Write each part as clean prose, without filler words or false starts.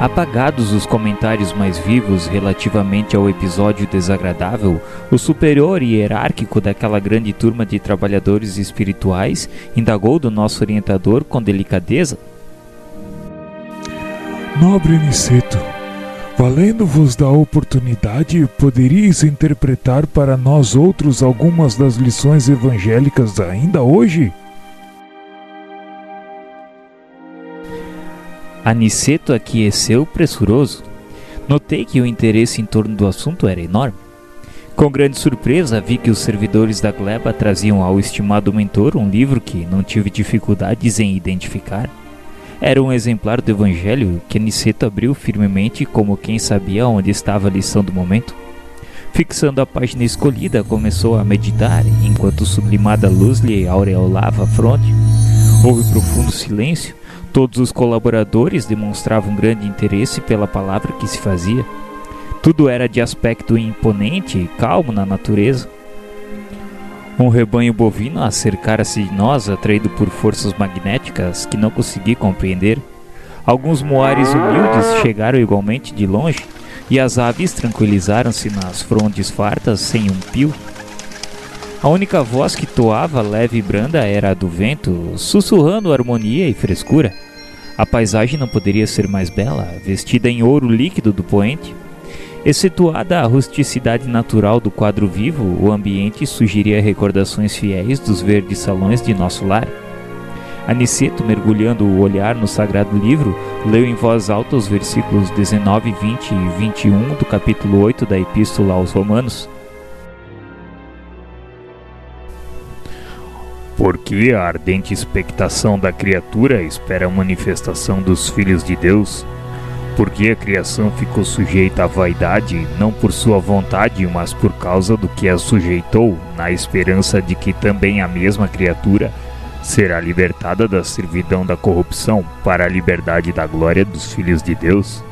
Apagados os comentários mais vivos relativamente ao episódio desagradável, o superior hierárquico daquela grande turma de trabalhadores espirituais indagou do nosso orientador com delicadeza: Nobre Niceto, valendo-vos da oportunidade, poderíeis interpretar para nós outros algumas das lições evangélicas ainda hoje? Aniceto aqueceu pressuroso. Notei que o interesse em torno do assunto era enorme. Com grande surpresa, vi que os servidores da gleba traziam ao estimado mentor um livro que não tive dificuldades em identificar. Era um exemplar do Evangelho que Aniceto abriu firmemente como quem sabia onde estava a lição do momento. Fixando a página escolhida, começou a meditar, enquanto sublimada luz lhe aureolava a fronte. Houve profundo silêncio. Todos os colaboradores demonstravam grande interesse pela palavra que se fazia. Tudo era de aspecto imponente e calmo na natureza. Um rebanho bovino acercara-se de nós, atraído por forças magnéticas que não consegui compreender. Alguns moares humildes chegaram igualmente de longe, e as aves tranquilizaram-se nas frondes fartas sem um pio. A única voz que toava leve e branda era a do vento, sussurrando harmonia e frescura. A paisagem não poderia ser mais bela, vestida em ouro líquido do poente. Excetuada a rusticidade natural do quadro vivo, o ambiente sugeria recordações fiéis dos verdes salões de nosso lar. Aniceto, mergulhando o olhar no sagrado livro, leu em voz alta os versículos 19, 20 e 21 do capítulo 8 da Epístola aos Romanos. Porque a ardente expectação da criatura espera a manifestação dos filhos de Deus. Porque a criação ficou sujeita à vaidade, não por sua vontade, mas por causa do que a sujeitou, na esperança de que também a mesma criatura será libertada da servidão da corrupção para a liberdade da glória dos filhos de Deus.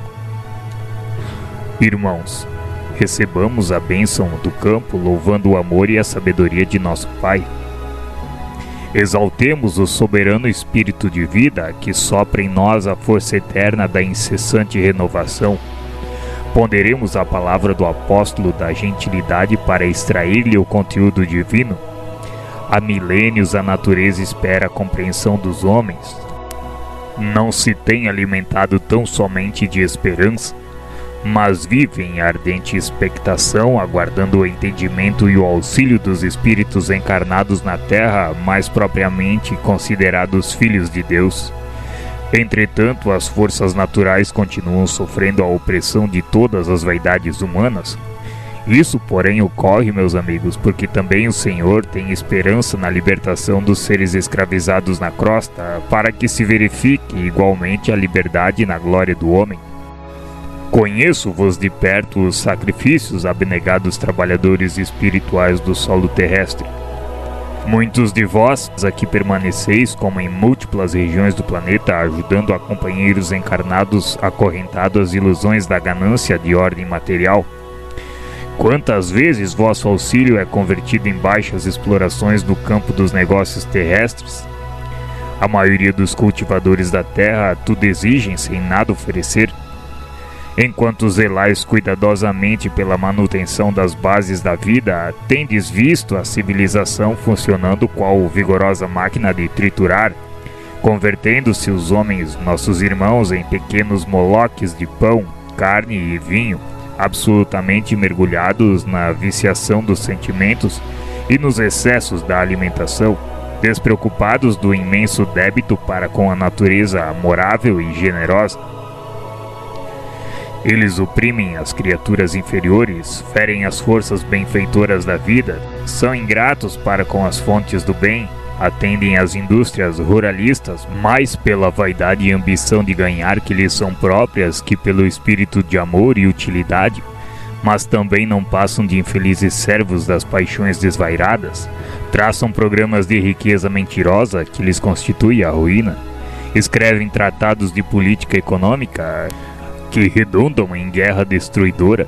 Irmãos, recebamos a bênção do campo, louvando o amor e a sabedoria de nosso Pai. Exaltemos o soberano Espírito de vida que sopra em nós a força eterna da incessante renovação. Ponderemos a palavra do apóstolo da gentilidade para extrair-lhe o conteúdo divino. Há milênios a natureza espera a compreensão dos homens. Não se tem alimentado tão somente de esperança, mas vive em ardente expectação, aguardando o entendimento e o auxílio dos espíritos encarnados na terra, mais propriamente considerados filhos de Deus. Entretanto, as forças naturais continuam sofrendo a opressão de todas as vaidades humanas. Isso, porém, ocorre, meus amigos, porque também o Senhor tem esperança na libertação dos seres escravizados na crosta, para que se verifique igualmente a liberdade na glória do homem. Conheço-vos de perto os sacrifícios abnegados trabalhadores espirituais do solo terrestre. Muitos de vós aqui permaneceis como em múltiplas regiões do planeta, ajudando a companheiros encarnados acorrentados às ilusões da ganância de ordem material. Quantas vezes vosso auxílio é convertido em baixas explorações do campo dos negócios terrestres? A maioria dos cultivadores da terra tudo exigem sem nada oferecer. Enquanto zelais cuidadosamente pela manutenção das bases da vida, tendes visto a civilização funcionando qual vigorosa máquina de triturar, convertendo-se os homens, nossos irmãos, em pequenos moloques de pão, carne e vinho, absolutamente mergulhados na viciação dos sentimentos e nos excessos da alimentação, despreocupados do imenso débito para com a natureza amorável e generosa. Eles oprimem as criaturas inferiores, ferem as forças benfeitoras da vida, são ingratos para com as fontes do bem, atendem às indústrias ruralistas mais pela vaidade e ambição de ganhar que lhes são próprias que pelo espírito de amor e utilidade, mas também não passam de infelizes servos das paixões desvairadas, traçam programas de riqueza mentirosa que lhes constitui a ruína, escrevem tratados de política econômica que redundam em guerra destruidora,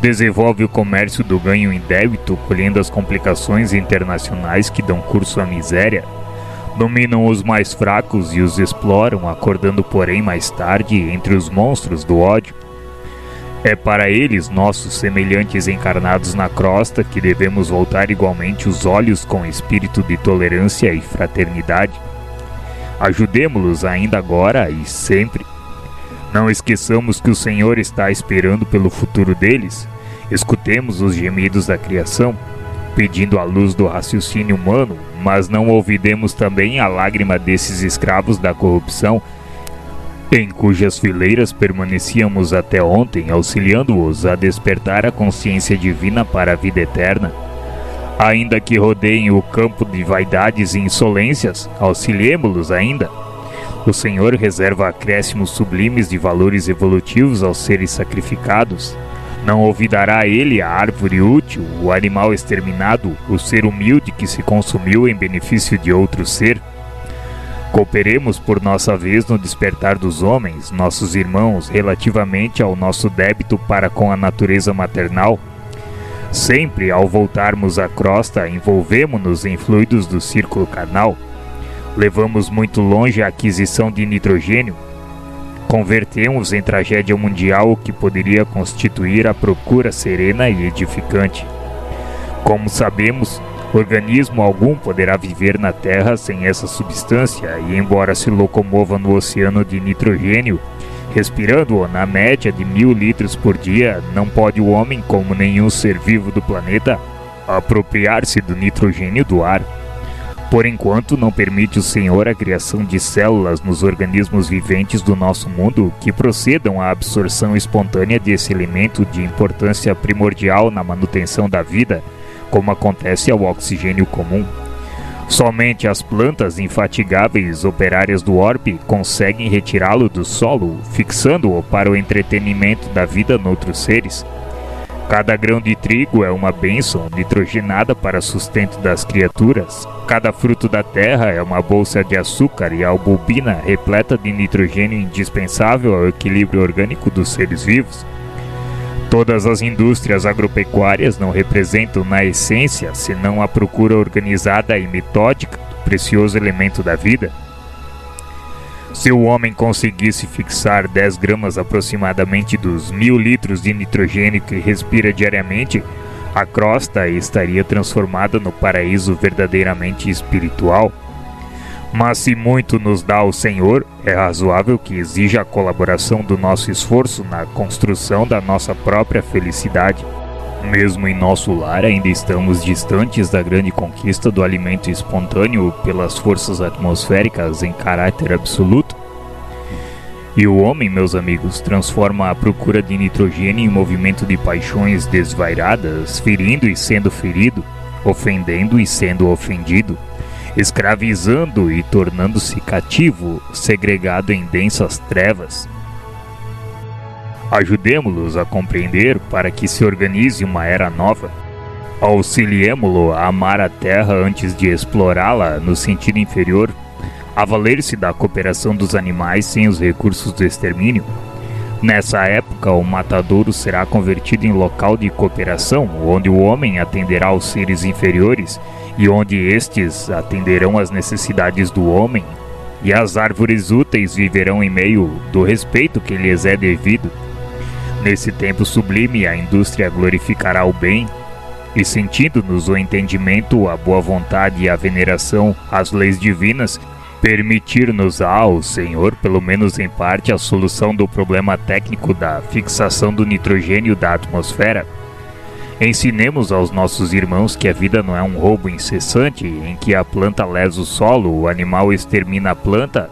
desenvolve o comércio do ganho indébito, colhendo as complicações internacionais que dão curso à miséria, Dominam os mais fracos e os exploram, acordando porém mais tarde entre os monstros do ódio. É para eles, nossos semelhantes encarnados na crosta, que devemos voltar igualmente os olhos com espírito de tolerância e fraternidade. Ajudemo-los ainda agora e sempre. Não esqueçamos que o Senhor está esperando pelo futuro deles. Escutemos os gemidos da criação, pedindo a luz do raciocínio humano, mas não olvidemos também a lágrima desses escravos da corrupção, em cujas fileiras permanecíamos até ontem, auxiliando-os a despertar a consciência divina para a vida eterna. Ainda que rodeiem o campo de vaidades e insolências, auxiliemo-los ainda. O Senhor reserva acréscimos sublimes de valores evolutivos aos seres sacrificados. Não olvidará ele a árvore útil, o animal exterminado, o ser humilde que se consumiu em benefício de outro ser. Cooperemos por nossa vez no despertar dos homens, nossos irmãos, relativamente ao nosso débito para com a natureza maternal. Sempre, ao voltarmos à crosta, envolvemo-nos em fluidos do círculo carnal. Levamos muito longe a aquisição de nitrogênio. Convertemos em tragédia mundial o que poderia constituir a procura serena e edificante. Como sabemos, organismo algum poderá viver na Terra sem essa substância e, embora se locomova no oceano de nitrogênio, respirando-o na média de 1000 litros por dia, não pode o homem, como nenhum ser vivo do planeta, apropriar-se do nitrogênio do ar. Por enquanto, não permite o Senhor a criação de células nos organismos viventes do nosso mundo que procedam à absorção espontânea desse elemento de importância primordial na manutenção da vida, como acontece ao oxigênio comum. Somente as plantas infatigáveis operárias do orbe conseguem retirá-lo do solo, fixando-o para o entretenimento da vida noutros seres. Cada grão de trigo é uma bênção nitrogenada para sustento das criaturas. Cada fruto da terra é uma bolsa de açúcar e albumina repleta de nitrogênio indispensável ao equilíbrio orgânico dos seres vivos. Todas as indústrias agropecuárias não representam na essência senão a procura organizada e metódica do precioso elemento da vida. Se o homem conseguisse fixar 10 gramas aproximadamente dos 1000 litros de nitrogênio que respira diariamente, a crosta estaria transformada no paraíso verdadeiramente espiritual. Mas se muito nos dá o Senhor, é razoável que exija a colaboração do nosso esforço na construção da nossa própria felicidade. Mesmo em nosso lar, ainda estamos distantes da grande conquista do alimento espontâneo pelas forças atmosféricas em caráter absoluto. E o homem, meus amigos, transforma a procura de nitrogênio em movimento de paixões desvairadas, ferindo e sendo ferido, ofendendo e sendo ofendido, escravizando e tornando-se cativo, segregado em densas trevas. Ajudemo-los a compreender para que se organize uma era nova. Auxiliemo-lo a amar a terra antes de explorá-la no sentido inferior, a valer-se da cooperação dos animais sem os recursos do extermínio. Nessa época, o matadouro será convertido em local de cooperação, onde o homem atenderá aos seres inferiores e onde estes atenderão às necessidades do homem, e as árvores úteis viverão em meio do respeito que lhes é devido. Nesse tempo sublime, a indústria glorificará o bem, e sentindo-nos o entendimento, a boa vontade e a veneração às leis divinas, permitir-nos-á o Senhor, pelo menos em parte, a solução do problema técnico da fixação do nitrogênio da atmosfera. Ensinemos aos nossos irmãos que a vida não é um roubo incessante, em que a planta lesa o solo, o animal extermina a planta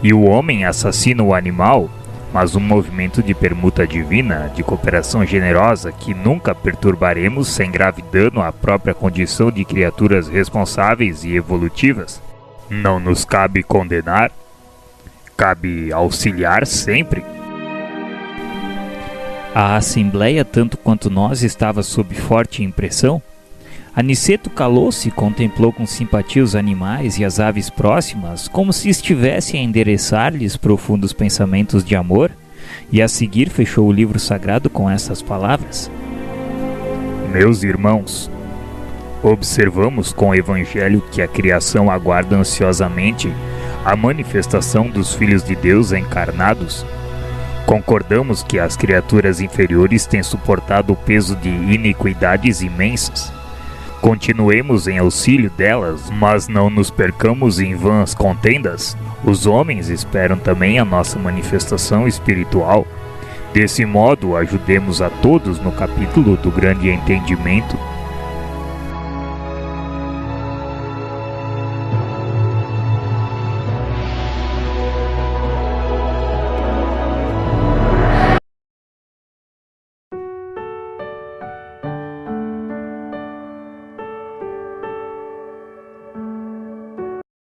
e o homem assassina o animal, mas um movimento de permuta divina, de cooperação generosa, que nunca perturbaremos sem grave dano à própria condição de criaturas responsáveis e evolutivas. Não nos cabe condenar, cabe auxiliar sempre. A assembleia, tanto quanto nós, estava sob forte impressão. Aniceto calou-se e contemplou com simpatia os animais e as aves próximas, como se estivesse a endereçar-lhes profundos pensamentos de amor, e a seguir fechou o livro sagrado com estas palavras: Meus irmãos, Observamos com o Evangelho que a criação aguarda ansiosamente a manifestação dos filhos de Deus encarnados. Concordamos que as criaturas inferiores têm suportado o peso de iniquidades imensas. Continuemos em auxílio delas, mas não nos percamos em vãs contendas. Os homens esperam também a nossa manifestação espiritual. Desse modo, ajudemos a todos no capítulo do grande entendimento